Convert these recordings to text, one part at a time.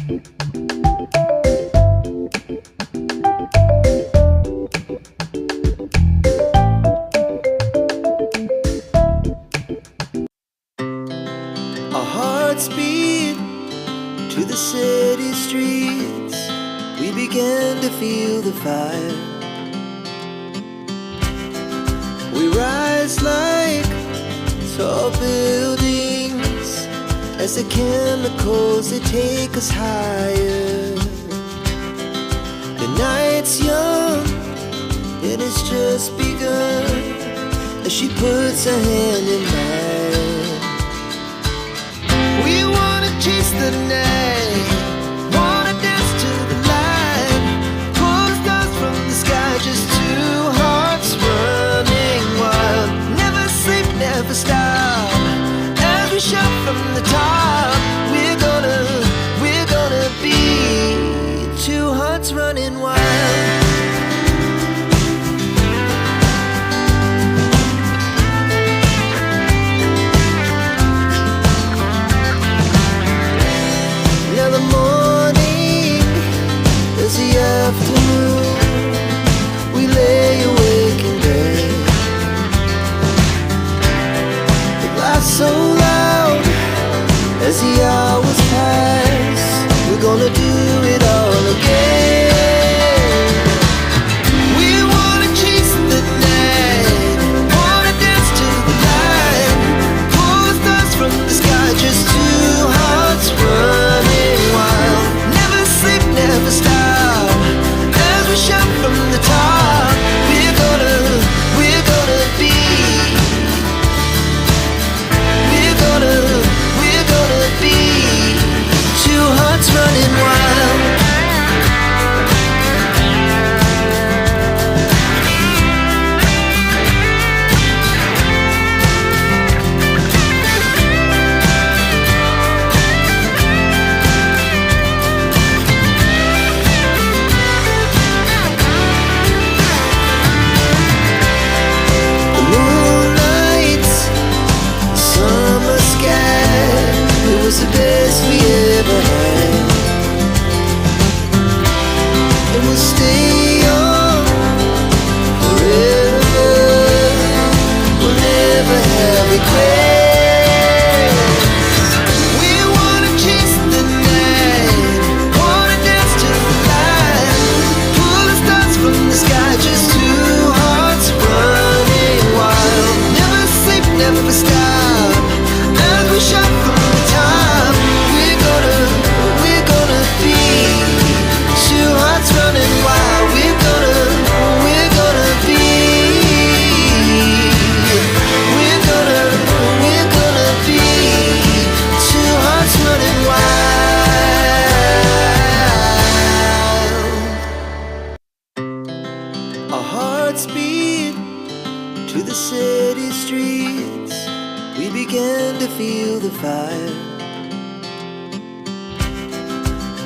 Our hearts beat to the city streets. We began to feel the fire. We rise like tall buildings as the chemicals they take us higher. The night's young and it's just begun as she puts her hand in mine. We wanna chase the night, wanna dance to the light, pull the stars from the sky, just two hearts running wild. Never sleep, never stop, as we shout from the top. We're gonna be two hearts running wild. Now the morning is the afternoon. We lay awake in bed. The laughs so loud as the hours pass. We're gonna do it all again. We wanna chase the night, wanna dance to the light, pull the stars from the sky, just two hearts running wild. Never sleep, never stop, as we shout from the top. We're gonna be, we're gonna be two hearts running wild. The moonlight, summer sky, it was the best we ever had. And we'll stay young forever. We'll never have regrets. We wanna chase the night, wanna dance to the light, pull the stars from the sky, just two hearts running wild. Never sleep, never stop, as we shout from the top. We're gonna be two hearts running wild. We're gonna be, we're gonna be two hearts running wild. Our hearts beat to the city streets. We began to feel the fire.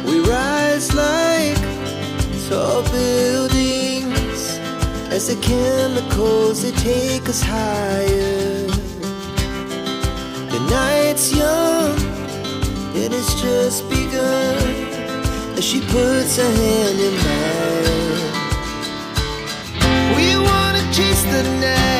We rise like tall buildings as the chemicals they take us higher. The night's young and it's just begun as she puts her hand in mine. We wanna chase the night,